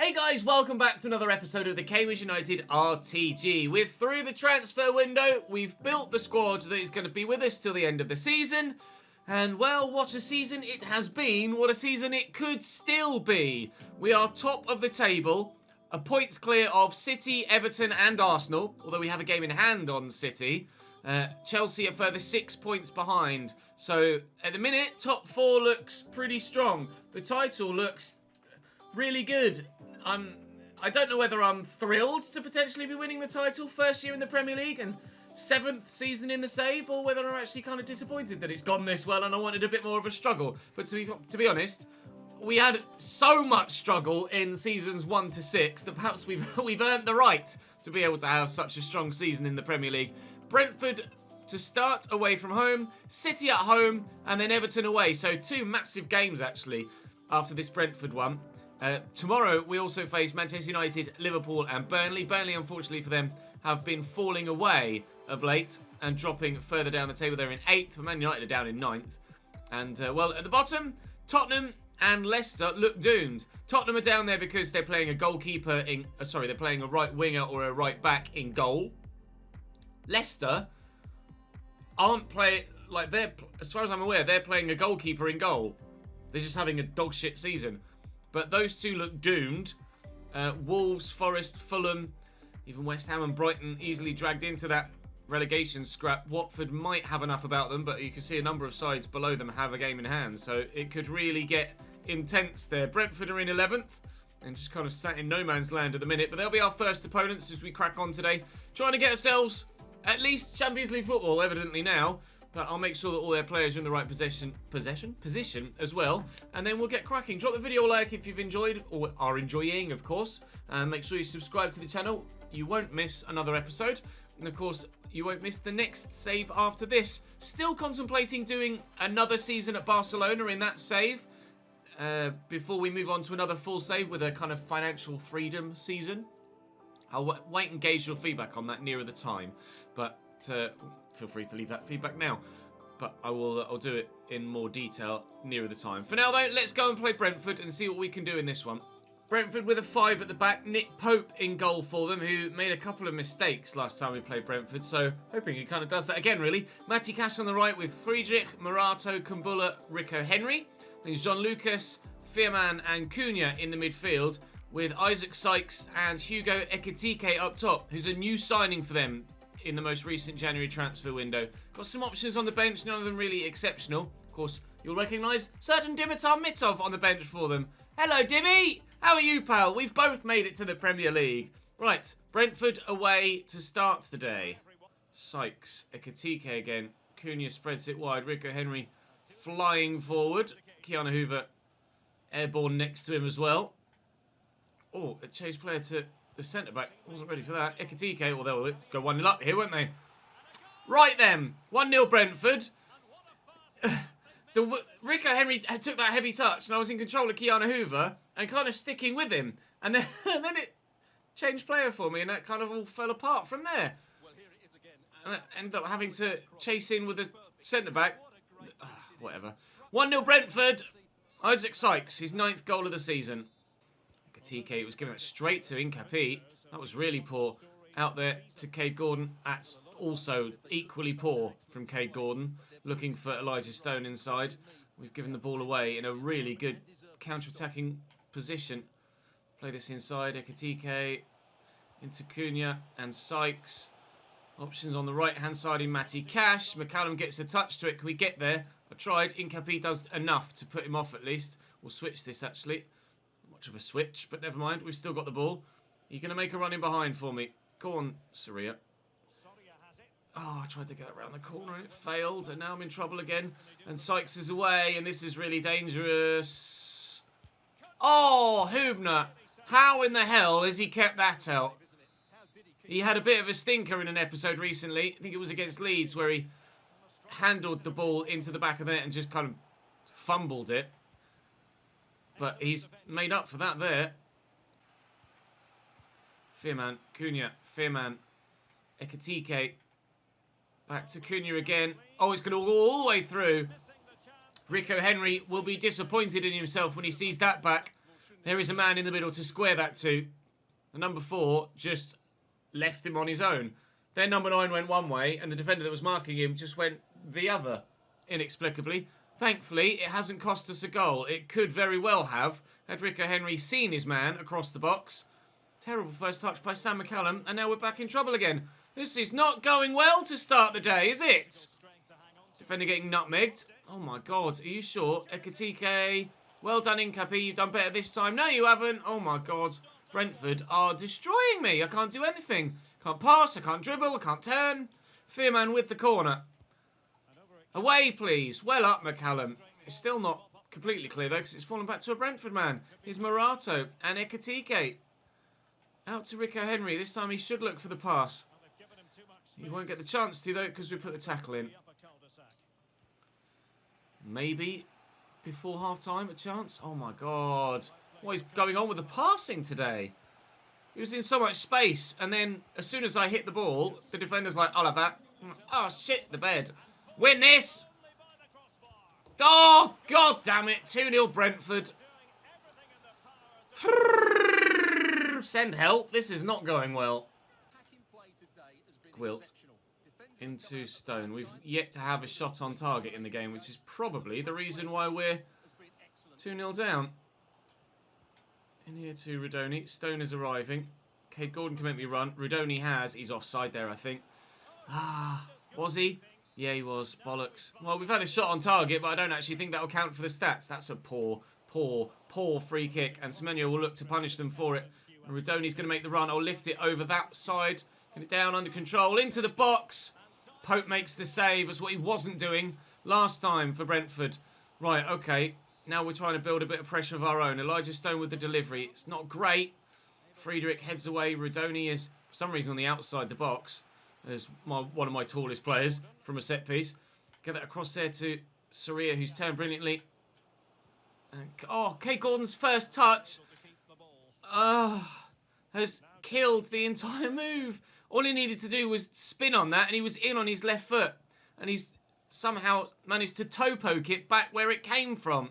Hey guys, welcome back to another episode of the Cambridge United RTG. We're through the transfer window, we've built the squad that is going to be with us till the end of the season. And well, what a season it has been, what a season it could still be. We are top of the table, a point clear of City, Everton and Arsenal, although we have a game in hand on City. Chelsea are further 6 points behind. So at the minute, top four looks pretty strong. The title looks really good. I don't know whether I'm thrilled to potentially be winning the title, first year in the Premier League and 7th season in the save, or whether I'm actually kind of disappointed that it's gone this well and I wanted a bit more of a struggle. But to be honest, we had so much struggle in seasons 1 to 6 that perhaps we've earned the right to be able to have such a strong season in the Premier League. Brentford to start away from home, City at home, and then Everton away. So 2 massive games actually after this Brentford one. Tomorrow, we also face Manchester United, Liverpool and Burnley. Burnley, unfortunately for them, have been falling away of late and dropping further down the table. They're in 8th, but Man United are down in 9th. And, well, at the bottom, Tottenham and Leicester look doomed. Tottenham are down there because they're playing a goalkeeper in... they're playing a right winger or a right back in goal. Leicester aren't playing... as far as I'm aware, they're playing a goalkeeper in goal. They're just having a dog shit season. But those two look doomed. Wolves, Forest, Fulham, even West Ham and Brighton easily dragged into that relegation scrap. Watford might have enough about them, but you can see a number of sides below them have a game in hand. So it could really get intense there. Brentford are in 11th and just kind of sat in no man's land at the minute. But they'll be our first opponents as we crack on today. Trying to get ourselves at least Champions League football, evidently now. But I'll make sure that all their players are in the right position as well. And then we'll get cracking. Drop the video a like if you've enjoyed, or are enjoying, of course. And make sure you subscribe to the channel. You won't miss another episode. And of course, you won't miss the next save after this. Still contemplating doing another season at Barcelona in that save. Before we move on to another full save with a kind of financial freedom season. I'll wait and gauge your feedback on that nearer the time. But... feel free to leave that feedback now, but I'll do it in more detail nearer the time. For now though, let's go and play Brentford and see what we can do in this one. Brentford with a 5 at the back, Nick Pope in goal for them, who made a couple of mistakes last time we played Brentford, so hoping he kind of does that again really. Matty Cash on the right with Friedrich, Morato, Kumbula, Rico Henry. Then Jean Lucas, Fearman and Cunha in the midfield, with Isaac Sykes and Hugo Ekitike up top, who's a new signing for them in the most recent January transfer window. Got some options on the bench, none of them really exceptional. Of course, you'll recognise certain Dimitar Mitov on the bench for them. Hello, Dimmy! How are you, pal? We've both made it to the Premier League. Right, Brentford away to start the day. Sykes, Ekitike again. Cunha spreads it wide. Rico Henry flying forward. Keanu Hoover airborne next to him as well. Oh, a changed player to... the centre-back wasn't ready for that. Ekitike, well, they'll go 1-0 up here, won't they? Right then, 1-0 Brentford. Rico Henry took that heavy touch, and I was in control of Keanu Hoover, and kind of sticking with him. And then, it changed player for me, and that kind of all fell apart from there. And I ended up having to chase in with the centre-back. Whatever. 1-0 Brentford. Isaac Sykes, his 9th goal of the season. TK was giving it straight to Incapi. That was really poor. Out there to Cade Gordon. That's also equally poor from Cade Gordon. Looking for Elijah Stone inside. We've given the ball away in a really good counter-attacking position. Play this inside. Ekitike into Cunha and Sykes. Options on the right-hand side in Matty Cash. McCallum gets a touch to it. Can we get there? I tried. Incapi does enough to put him off at least. We'll switch this actually. Of a switch, but never mind. We've still got the ball. You're going to make a run in behind for me. Go on, Saria. Oh, I tried to get around the corner and it failed, and now I'm in trouble again. And Sykes is away, and this is really dangerous. Oh, Hubner. How in the hell has he kept that out? He had a bit of a stinker in an episode recently. I think it was against Leeds, where he handled the ball into the back of the net and just kind of fumbled it. But he's made up for that there. Fearman, Cunha, Fearman, Ekitike. Back to Cunha again. Oh, he's going to go all the way through. Rico Henry will be disappointed in himself when he sees that back. There is a man in the middle to square that to. The number 4 just left him on his own. Then number 9 went one way, and the defender that was marking him just went the other, inexplicably. Thankfully, it hasn't cost us a goal. It could very well have, had Rico Henry seen his man across the box. Terrible first touch by Sam McCallum, and now we're back in trouble again. This is not going well to start the day, is it? Defender getting nutmegged. Oh my god, are you sure? Ekatike, well done Incapi, you've done better this time. No, you haven't. Oh my god. Brentford are destroying me. I can't do anything. Can't pass, I can't dribble, I can't turn. Fearman with the corner. Away, please. Well up, McCallum. It's still not completely clear, though, because it's fallen back to a Brentford man. Here's Morato and Ekatike. Out to Rico Henry. This time he should look for the pass. He won't get the chance to, though, because we put the tackle in. Maybe before half-time a chance. Oh, my God. What is going on with the passing today? He was in so much space, and then as soon as I hit the ball, the defender's like, I'll have that. Oh, shit, the bed. Win this! Oh, God damn it. 2-0 Brentford. Send help. This is not going well. Gwilt into Stone. We've yet to have a shot on target in the game, which is probably the reason why we're 2-0 down. In here to Rudoni. Stone is arriving. Cade Gordon can make me run. Rudoni has. He's offside there, I think. Ah, was he? Yeah, he was. Bollocks. Well, we've had a shot on target, but I don't actually think that will count for the stats. That's a poor free kick. And Semenyo will look to punish them for it. And Rudoni's going to make the run. I'll lift it over that side. Get it down under control. Into the box. Pope makes the save. That's what he wasn't doing last time for Brentford. Right, okay. Now we're trying to build a bit of pressure of our own. Elijah Stone with the delivery. It's not great. Friedrich heads away. Rudoni is, for some reason, on the outside the box. There's one of my tallest players from a set piece. Get that across there to Soria, who's turned brilliantly. And, oh, Kay Gordon's first touch. Has killed the entire move. All he needed to do was spin on that, and he was in on his left foot. And he's somehow managed to toe poke it back where it came from.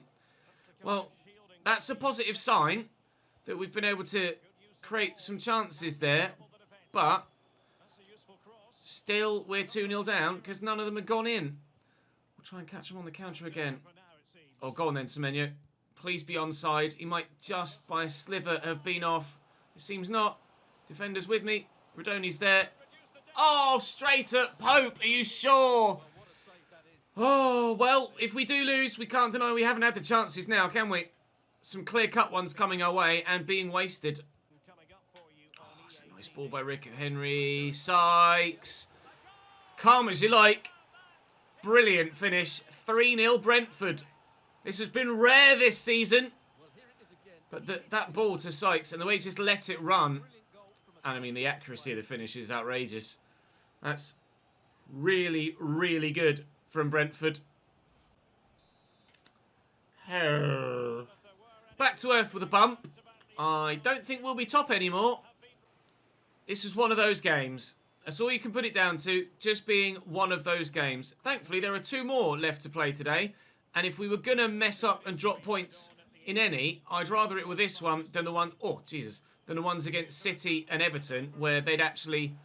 Well, that's a positive sign that we've been able to create some chances there. But still, we're 2-0 down because none of them have gone in. We'll try and catch him on the counter again. Oh, go on then, Semenyo. Please be onside. He might just, by a sliver, have been off. It seems not. Defender's with me. Rudoni's there. Oh, straight at Pope. Are you sure? Oh, well, if we do lose, we can't deny we haven't had the chances now, can we? Some clear-cut ones coming our way and being wasted. Oh, it's a nice ball by Rico Henry. Sykes. Calm as you like. Brilliant finish. 3-0 Brentford. This has been rare this season. But that ball to Sykes and the way he just let it run. And, I mean, the accuracy of the finish is outrageous. That's really, really good from Brentford. Back to earth with a bump. I don't think we'll be top anymore. This is one of those games. That's all you can put it down to, just being one of those games. Thankfully, there are 2 more left to play today. And if we were going to mess up and drop points in any, I'd rather it with this one than the one... Oh, Jesus. Than the ones against City and Everton, where they'd actually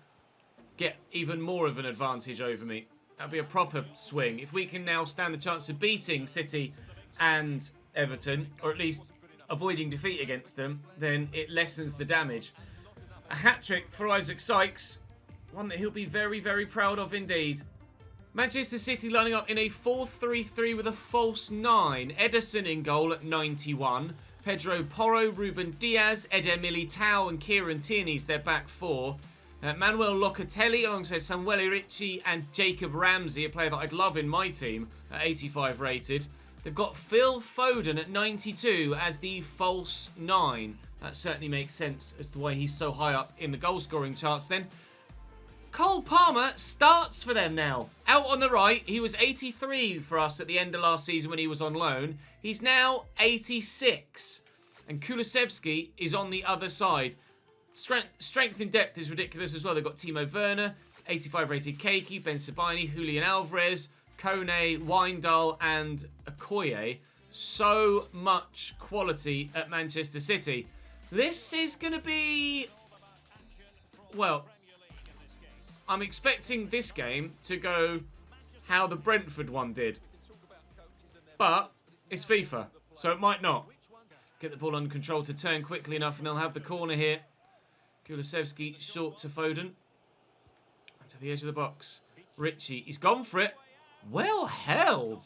get even more of an advantage over me. That'd be a proper swing. If we can now stand the chance of beating City and Everton, or at least avoiding defeat against them, then it lessens the damage. A hat-trick for Isaac Sykes. One that he'll be very, very proud of indeed. Manchester City lining up in a 4-3-3 with a false 9. Ederson in goal at 91. Pedro Porro, Ruben Diaz, Eder Militao and Kieran Tierney's their back 4. Manuel Locatelli alongside Samuel Ricci and Jacob Ramsey, a player that I'd love in my team, at 85 rated. They've got Phil Foden at 92 as the false 9. That certainly makes sense as to why he's so high up in the goal-scoring charts then. Cole Palmer starts for them now. Out on the right, he was 83 for us at the end of last season when he was on loan. He's now 86. And Kulusevski is on the other side. Strength in depth is ridiculous as well. They've got Timo Werner, 85 rated Keiki, Ben Sabini, Julian Alvarez, Kone, Weindal and Okoye. so much quality at Manchester City. This is going to be... Well, I'm expecting this game to go how the Brentford one did. But it's FIFA, so it might not. Get the ball under control to turn quickly enough, and they'll have the corner here. Kulusevski short to Foden. To the edge of the box. Ritchie, he's gone for it. Well held.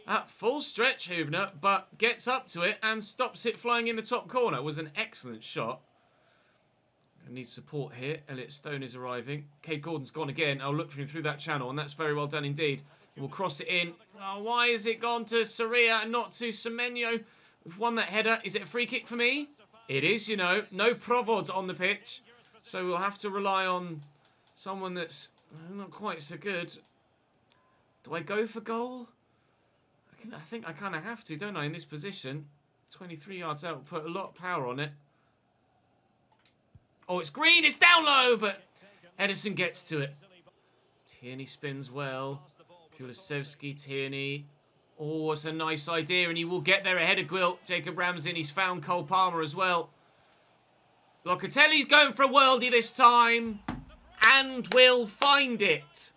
At full stretch, Hübner, but gets up to it and stops it flying in the top corner. It was an excellent shot. I need support here. Elliot Stone is arriving. Cade Gordon's gone again. I'll look for him through that channel, and that's very well done indeed. We'll cross it in. Oh, why is it gone to Sarria and not to Semenyo? We've won that header. Is it a free kick for me? It is, you know. No Provod on the pitch. So we'll have to rely on someone that's not quite so good. Do I go for goal? I think I kind of have to, don't I, in this position? 23 yards out, will put a lot of power on it. Oh, it's green, it's down low, but Edison gets to it. Tierney spins well. Kulusevski, Tierney. Oh, it's a nice idea, and he will get there ahead of Gwilt. Jacob Ramsey, he's found Cole Palmer as well. Locatelli's going for a worldie this time, and will find it.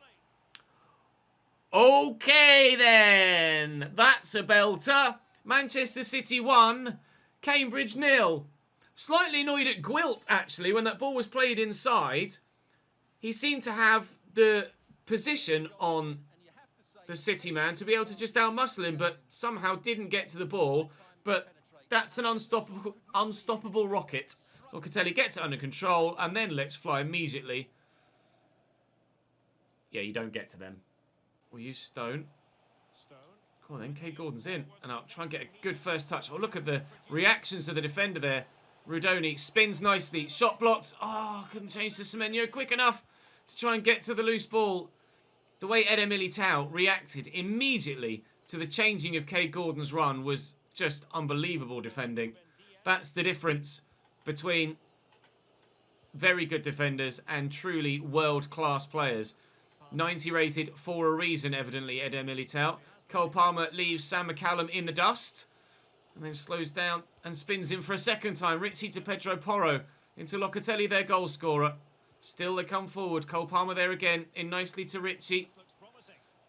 Okay, then. That's a belter. Manchester City 1, Cambridge 0. Slightly annoyed at Gwilt, actually, when that ball was played inside. He seemed to have the position on the City man to be able to just outmuscle him, but somehow didn't get to the ball. But that's an unstoppable rocket. Locatelli gets it under control and then lets fly immediately. Yeah, you don't get to them. We'll use Stone. Come on then, Cade Gordon's in. And I'll try and get a good first touch. Oh, look at the reactions of the defender there. Rudoni spins nicely. Shot blocked. Oh, couldn't change to Semenyo quick enough to try and get to the loose ball. The way Eder Militao reacted immediately to the changing of Cade Gordon's run was just unbelievable defending. That's the difference between very good defenders and truly world-class players. 90 rated for a reason, evidently, Eder Militao. Cole Palmer leaves Sam McCallum in the dust. And then slows down and spins in for a second time. Ritchie to Pedro Porro. Into Locatelli, their goal scorer. Still they come forward. Cole Palmer there again. In nicely to Ritchie.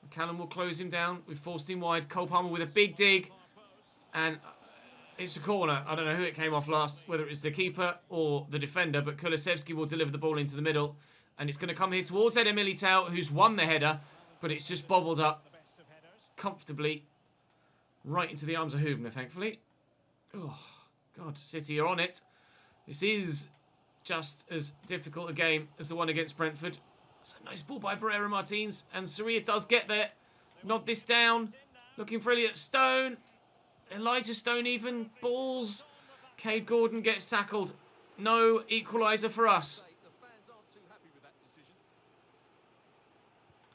McCallum will close him down. We've forced him wide. Cole Palmer with a big dig. And it's a corner. I don't know who it came off last. Whether it's the keeper or the defender. But Kulusevski will deliver the ball into the middle. And it's going to come here towards Eder Militao, who's won the header. But it's just bobbled up comfortably right into the arms of Hübner, thankfully. Oh, God, City are on it. This is just as difficult a game as the one against Brentford. It's a nice ball by Barrera Martins. And Sarria does get there. Nod this down. Looking for Elliot Stone. Elijah Stone even. Balls. Cade Gordon gets tackled. No equaliser for us.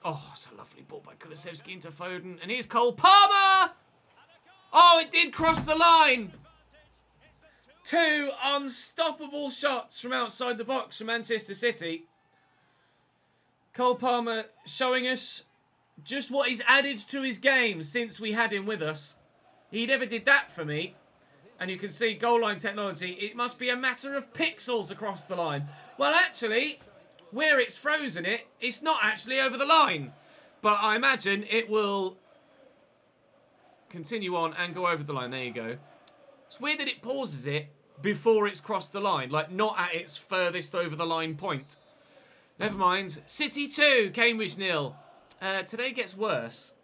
Oh, it's a lovely ball by Kulusevski into Foden. And here's Cole Palmer! Oh, it did cross the line! 2 unstoppable shots from outside the box from Manchester City. Cole Palmer showing us just what he's added to his game since we had him with us. He never did that for me. And you can see goal line technology. It must be a matter of pixels across the line. Well, actually, where it's frozen it, it's not actually over the line. But I imagine it will continue on and go over the line. There you go. It's weird that it pauses it before it's crossed the line. Like, not at its furthest over the line point. Never mind. City 2, Cambridge 0. Today gets worse.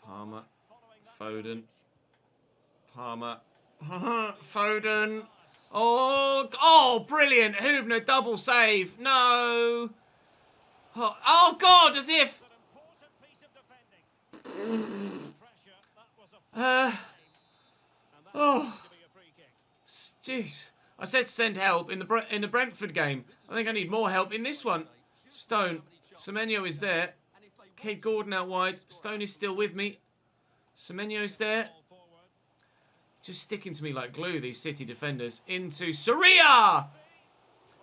Palmer. Foden. Palmer. Foden. Oh, brilliant. Hübner, double save. No. Oh, God, as if. Oh. Jeez. I said send help in the Brentford game. I think I need more help in this one. Stone. Semenyo is there. Cade Gordon out wide. Stone is still with me. Semenyo's there. Just sticking to me like glue, these City defenders. Into Sarria!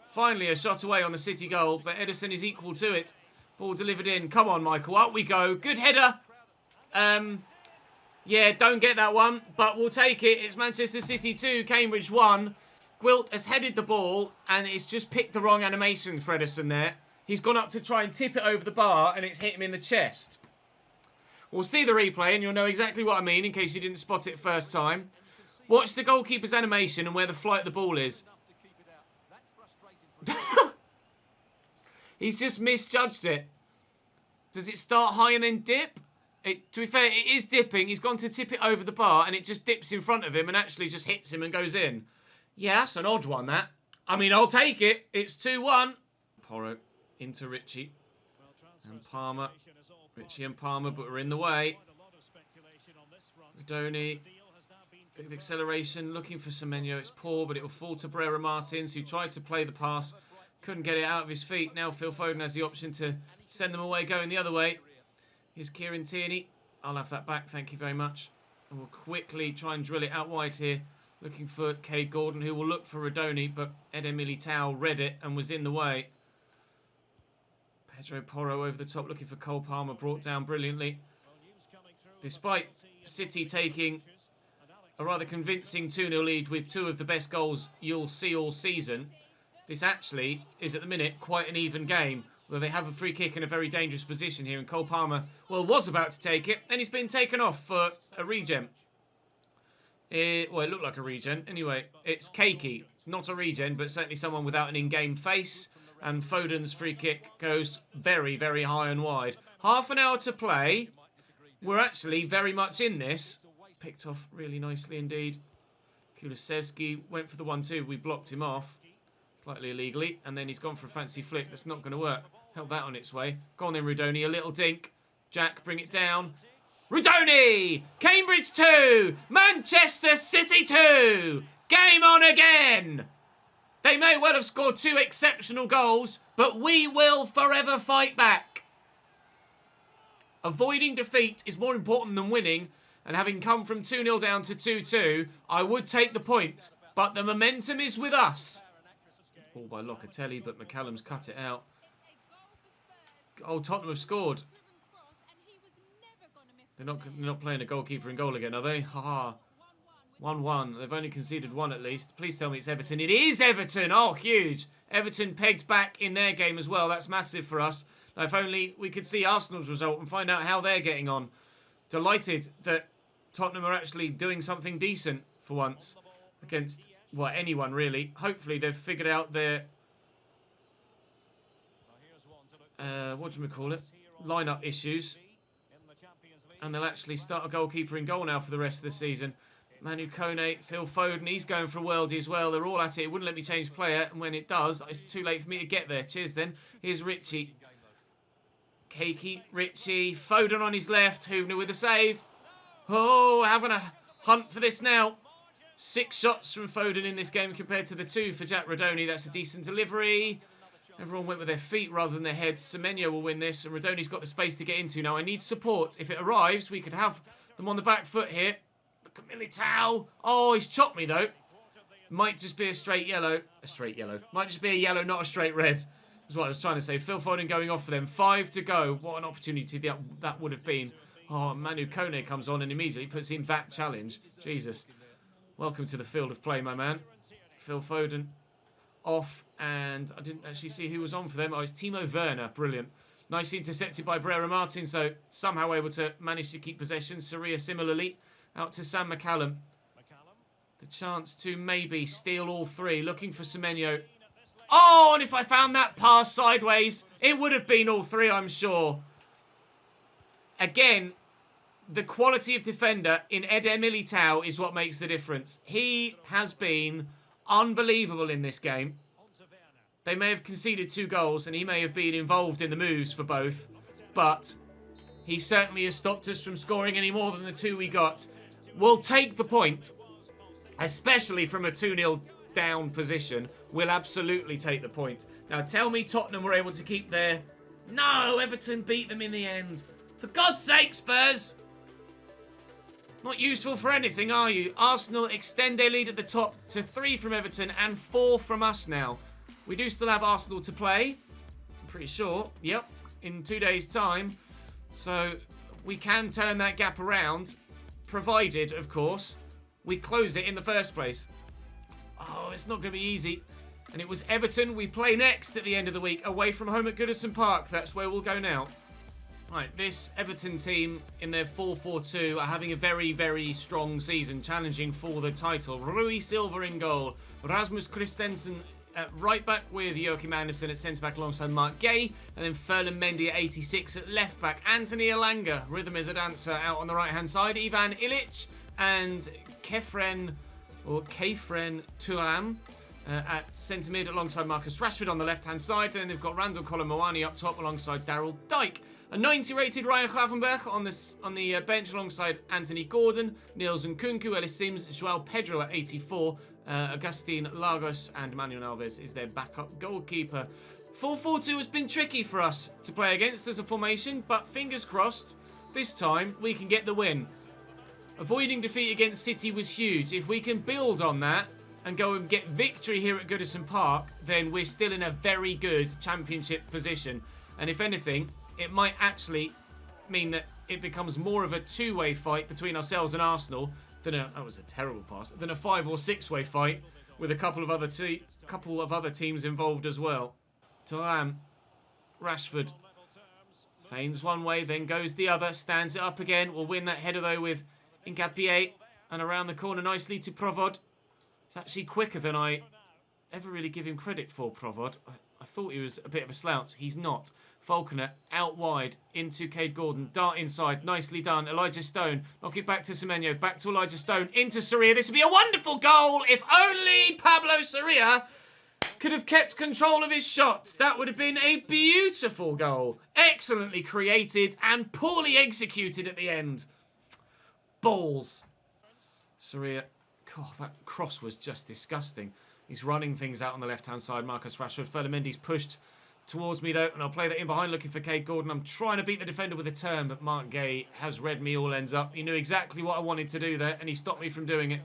Finally, a shot away on the City goal, but Edison is equal to it. Ball delivered in. Come on, Michael. Up we go. Good header. Yeah, don't get that one, but we'll take it. It's Manchester City 2, Cambridge 1. Gwilt has headed the ball, and it's just picked the wrong animation for Edison there. He's gone up to try and tip it over the bar, and it's hit him in the chest. We'll see the replay, and you'll know exactly what I mean, in case you didn't spot it first time. Watch the goalkeeper's animation and where the flight of the ball is. He's just misjudged it. Does it start high and then dip? To be fair, it is dipping. He's gone to tip it over the bar, and it just dips in front of him and actually just hits him and goes in. Yeah, that's an odd one, that. I mean, I'll take it. It's 2-1. Porro into Richie. And Palmer. Richie and Palmer, but we're in the way. Rodoni. Bit of acceleration. Looking for Semenyo. It's poor, but it will fall to Brera Martins, who tried to play the pass. Couldn't get it out of his feet. Now Phil Foden has the option to send them away, going the other way. Here's Kieran Tierney. I'll have that back. Thank you very much. And we'll quickly try and drill it out wide here. Looking for Cade Gordon, who will look for Rodoni, but Eder Militao read it and was in the way. Pedro Porro over the top, looking for Cole Palmer, brought down brilliantly. Despite City taking a rather convincing 2-0 lead with two of the best goals you'll see all season, this actually is, at the minute, quite an even game, where they have a free kick in a very dangerous position here, and Cole Palmer, well, was about to take it, and he's been taken off for a regen. It looked like a regen. Anyway, it's Keiki. Not a regen, but certainly someone without an in-game face. And Foden's free kick goes very, very high and wide. Half an hour to play. We're actually very much in this. Picked off really nicely indeed. Kulusevski went for the 1-2. We blocked him off. Slightly illegally. And then he's gone for a fancy flick. That's not going to work. Held that on its way. Go on then, Rudoni. A little dink. Jack, bring it down. Rudoni! Cambridge 2! Manchester City 2! Game on again! They may well have scored two exceptional goals, but we will forever fight back. Avoiding defeat is more important than winning, and having come from 2-0 down to 2-2, I would take the point, but the momentum is with us. Ball by Locatelli, but McCallum's cut it out. Oh, Tottenham have scored. They're not playing a goalkeeper in goal again, are they? Haha. 1-1. They've only conceded one at least. Please tell me it's Everton. It is Everton! Oh, huge. Everton pegged back in their game as well. That's massive for us. Now, if only we could see Arsenal's result and find out how they're getting on. Delighted that Tottenham are actually doing something decent for once against, well, anyone really. Hopefully they've figured out their, lineup issues. And they'll actually start a goalkeeper in goal now for the rest of the season. Manu Kone, Phil Foden, he's going for a worldie as well. They're all at it. It wouldn't let me change player. And when it does, it's too late for me to get there. Cheers then. Here's Richie. Keiki, Richie, Foden on his left. Hubner with a save. Oh, having a hunt for this now. 6 shots from Foden in this game compared to the 2 for Jack Rodoni. That's a decent delivery. Everyone went with their feet rather than their heads. Semenyo will win this, and Rodoni's got the space to get into. Now, I need support. If it arrives, we could have them on the back foot here. Look at Militao. Oh, he's chopped me, though. Might just be a straight yellow. A straight yellow. Might just be a yellow, not a straight red. That's what I was trying to say. Phil Foden going off for them. 5 to go. What an opportunity that would have been. Oh, Manu Kone comes on and immediately puts in that challenge. Jesus. Welcome to the field of play, my man. Phil Foden off, and I didn't actually see who was on for them. Oh, it's Timo Werner. Brilliant. Nicely intercepted by Brera Martin, so somehow able to manage to keep possession. Soria similarly. Out to Sam McCallum. The chance to maybe steal all 3. Looking for Semenyo. Oh, and if I found that pass sideways, it would have been all 3, I'm sure. Again, the quality of defender in Eder Militao is what makes the difference. He has been unbelievable in this game. They may have conceded 2 goals, and he may have been involved in the moves for both, but he certainly has stopped us from scoring any more than the 2 we got. We'll take the point, especially from a 2-0 down position. We'll absolutely take the point. Now, tell me Tottenham were able to keep their... No, Everton beat them in the end. For God's sake, Spurs! Not useful for anything, are you? Arsenal extend their lead at the top to 3 from Everton and 4 from us now. We do still have Arsenal to play. I'm pretty sure. Yep. In 2 days' time. So we can turn that gap around. provided, of course, we close it in the first place. Oh, it's not going to be easy. And it was Everton we play next at the end of the week, away from home at Goodison Park. That's where we'll go now. Right, this Everton team in their 4-4-2 are having a very, very strong season, challenging for the title. Rui Silva in goal, Rasmus Christensen at right back with Joachim Andersen at centre back alongside Mark Gay, and then Ferland Mendy at 86 at left back. Anthony Elanga, rhythm is a dancer, out on the right hand side. Ivan Ilic and Kefren Turam at centre mid alongside Marcus Rashford on the left hand side. And then they've got Randall Colomwani up top alongside Daryl Dike. A 90 rated Ryan Gravenberch on the bench alongside Anthony Gordon, Niels Nkunku, Ellis Sims, Joao Pedro at 84, Agustin Lagos and Manuel Alves is their backup goalkeeper. 4-4-2 has been tricky for us to play against as a formation, but fingers crossed, this time we can get the win. Avoiding defeat against City was huge. If we can build on that and go and get victory here at Goodison Park, then we're still in a very good championship position. And if anything, it might actually mean that it becomes more of a two-way fight between ourselves and Arsenal than that was a terrible pass, than a 5- or 6-way fight with a couple of other teams involved as well. Thuram, Rashford feigns one way, then goes the other, stands it up again. Will win that header though with Ngapié, and around the corner nicely to Provod. It's actually quicker than I ever really give him credit for, Provod. I thought he was a bit of a slouch. He's not. Falconer out wide into Cade Gordon. Dart inside. Nicely done. Elijah Stone. Knock it back to Semenyo. Back to Elijah Stone. Into Soria. This would be a wonderful goal if only Pablo Soria could have kept control of his shots. That would have been a beautiful goal. Excellently created and poorly executed at the end. Balls. Soria. God, that cross was just disgusting. He's running things out on the left-hand side. Marcus Rashford. Ferland Mendy's pushed towards me, though, and I'll play that in behind looking for Cade Gordon. I'm trying to beat the defender with a turn, but Mark Gay has read me all ends up. He knew exactly what I wanted to do there, and he stopped me from doing it.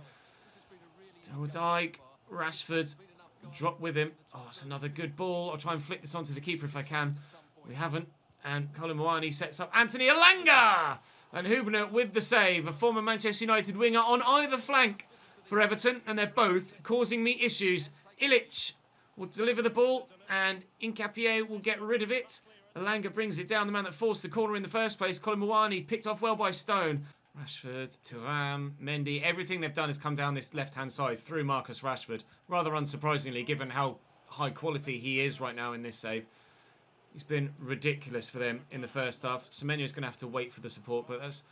Dyke, Rashford, drop with him. Oh, it's another good ball. I'll try and flick this onto the keeper if I can. We haven't. And Colin Moani sets up Anthony Elanga! And Hubner with the save. A former Manchester United winger on either flank for Everton, and they're both causing me issues. Ilic will deliver the ball, and Ngapié will get rid of it. Elanga brings it down, the man that forced the corner in the first place. Colin Moani picked off well by Stone. Rashford, Thuram, Mendy, everything they've done has come down this left-hand side through Marcus Rashford. Rather unsurprisingly, given how high quality he is right now in this save. He's been ridiculous for them in the first half. Semenyo's going to have to wait for the support, but that's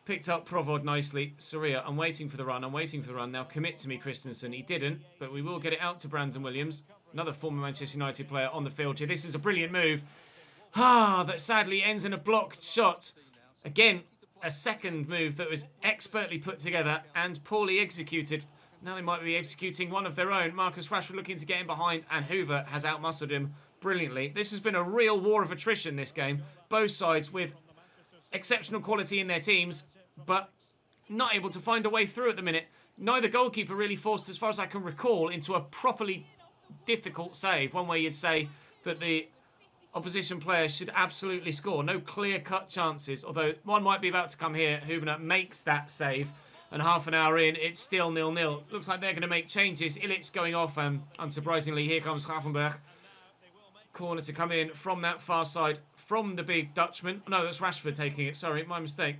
picked up Provod nicely. Soria, I'm waiting for the run. Now commit to me, Christensen. He didn't, but we will get it out to Brandon Williams. Another former Manchester United player on the field here. This is a brilliant move. That sadly ends in a blocked shot. Again, a second move that was expertly put together and poorly executed. Now they might be executing one of their own. Marcus Rashford looking to get in behind, and Hoover has outmuscled him brilliantly. This has been a real war of attrition, this game. Both sides with exceptional quality in their teams, but not able to find a way through at the minute. Neither goalkeeper really forced, as far as I can recall, into a properly difficult save. One way you'd say that the opposition players should absolutely score. No clear-cut chances, although one might be about to come here. Hubner makes that save, and half an hour in, it's still 0-0. Looks like they're going to make changes. Ilic going off, and unsurprisingly, here comes Gravenberch. Corner to come in from that far side, from the big Dutchman. No, that's Rashford taking it. Sorry, my mistake.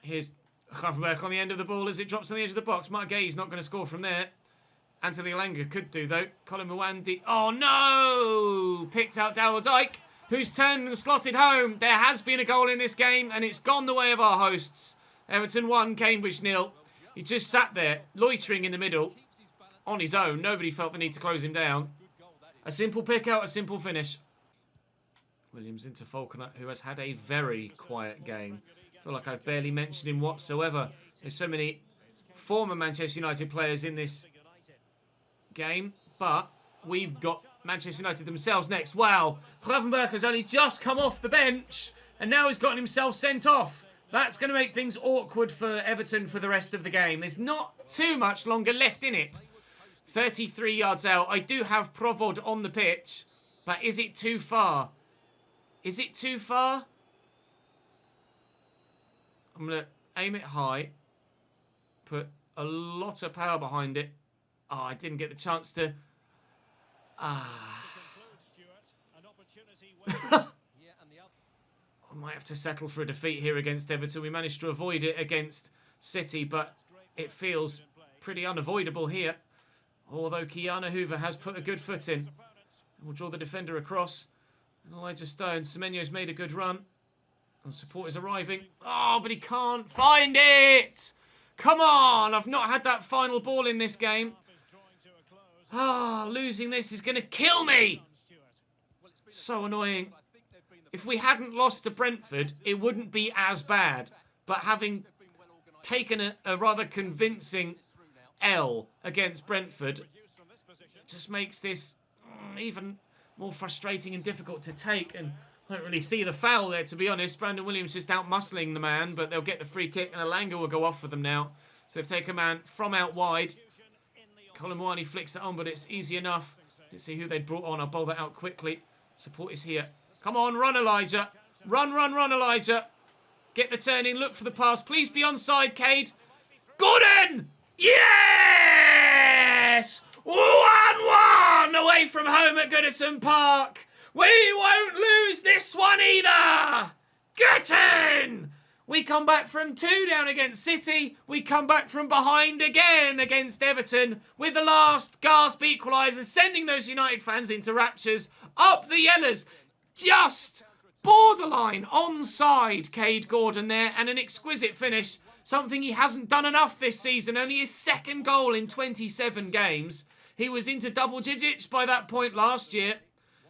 Here's Gravenberch on the end of the ball as it drops on the edge of the box. Mark Gay's not going to score from there. Anthony Elanga could do, though. Colin Mwandi. Oh, no! Picked out Daryl Dike, who's turned and slotted home. There has been a goal in this game, and it's gone the way of our hosts. Everton 1, Cambridge 0. He just sat there, loitering in the middle, on his own. Nobody felt the need to close him down. A simple pick out, a simple finish. Williams into Falconer, who has had a very quiet game. I feel like I've barely mentioned him whatsoever. There's so many former Manchester United players in this game, but we've got Manchester United themselves next. Wow, Gravenberch has only just come off the bench, and now he's gotten himself sent off. That's going to make things awkward for Everton for the rest of the game. There's not too much longer left in it. 33 yards out. I do have Provod on the pitch, but is it too far? Is it too far? I'm going to Aim it high. Put a lot of power behind it. Oh, I didn't get the chance to... I might have to settle for a defeat here against Everton. We managed to avoid it against City, but it feels pretty unavoidable here. Although Keanu Hoover has put a good foot in. We'll draw the defender across. And Elijah Stone. Semenyo's made a good run. And support is arriving. Oh, but he can't find it! Come on! I've not had that final ball in this game. Losing this is going to kill me! So annoying. If we hadn't lost to Brentford, it wouldn't be as bad. But having taken a rather convincing L against Brentford, it just makes this even more frustrating and difficult to take. And I don't really see the foul there, to be honest. Brandon Williams just out-muscling the man, but they'll get the free kick, and Alanga will go off for them now. So they've taken a man from out wide. Colin Mwani flicks it on, but it's easy enough. Didn't see who they'd brought on. I'll bowl that out quickly. Support is here. Come on, run, Elijah. Run, run, run, Elijah. Get the turning. Look for the pass. Please be onside, Cade. Gordon! Yes! 1-1 away from home at Goodison Park. We won't lose this one either. Get in! We come back from 2 down against City. We come back from behind again against Everton with the last gasp equaliser, sending those United fans into raptures. Up the Yellers. Just borderline onside Cade Gordon there, and an exquisite finish. Something he hasn't done enough this season. Only his 2nd goal in 27 games. He was into double digits by that point last year.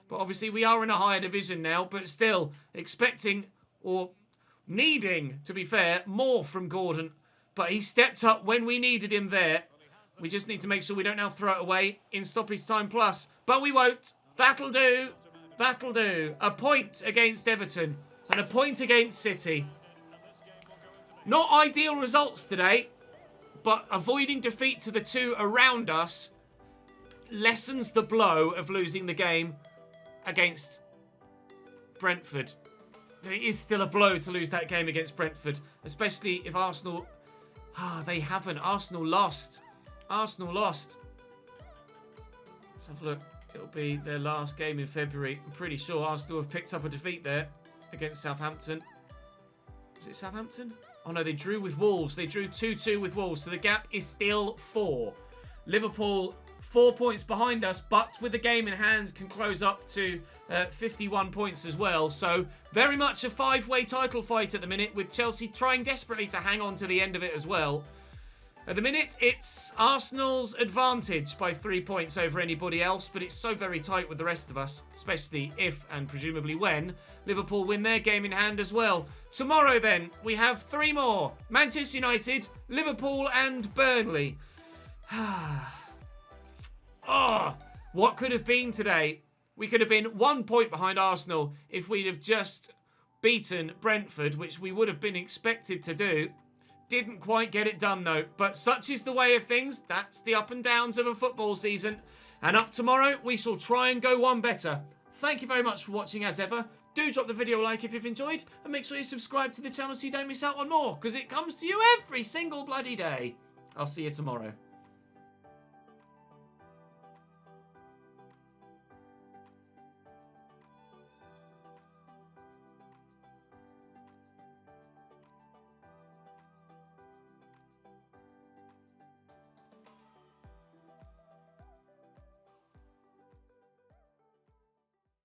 But obviously we are in a higher division now. But still expecting, or needing, to be fair, more from Gordon. But he stepped up when we needed him there. We just need to make sure we don't now throw it away in stoppage time plus. But we won't. That'll do. That'll do. A point against Everton. And a point against City. Not ideal results today. But avoiding defeat to the 2 around us lessens the blow of losing the game against Brentford. It is still a blow to lose that game against Brentford. Especially if Arsenal... they haven't. Arsenal lost. Arsenal lost. Let's have a look. It'll be their last game in February. I'm pretty sure Arsenal have picked up a defeat there against Southampton. Was it Southampton? Oh no, they drew with Wolves. They drew 2-2 with Wolves. So the gap is still 4. Liverpool 4 points behind us, but with the game in hand can close up to 51 points as well. So very much a 5-way title fight at the minute, with Chelsea trying desperately to hang on to the end of it as well. At the minute, it's Arsenal's advantage by 3 points over anybody else, but it's so very tight with the rest of us, especially if, and presumably when, Liverpool win their game in hand as well. Tomorrow then, we have 3 more. Manchester United, Liverpool and Burnley. What could have been today? We could have been 1 point behind Arsenal if we'd have just beaten Brentford, which we would have been expected to do. Didn't quite get it done though, but such is the way of things. That's the up and downs of a football season. And up tomorrow, we shall try and go one better. Thank you very much for watching as ever. Do drop the video a like if you've enjoyed, and make sure you subscribe to the channel so you don't miss out on more, because it comes to you every single bloody day. I'll see you tomorrow.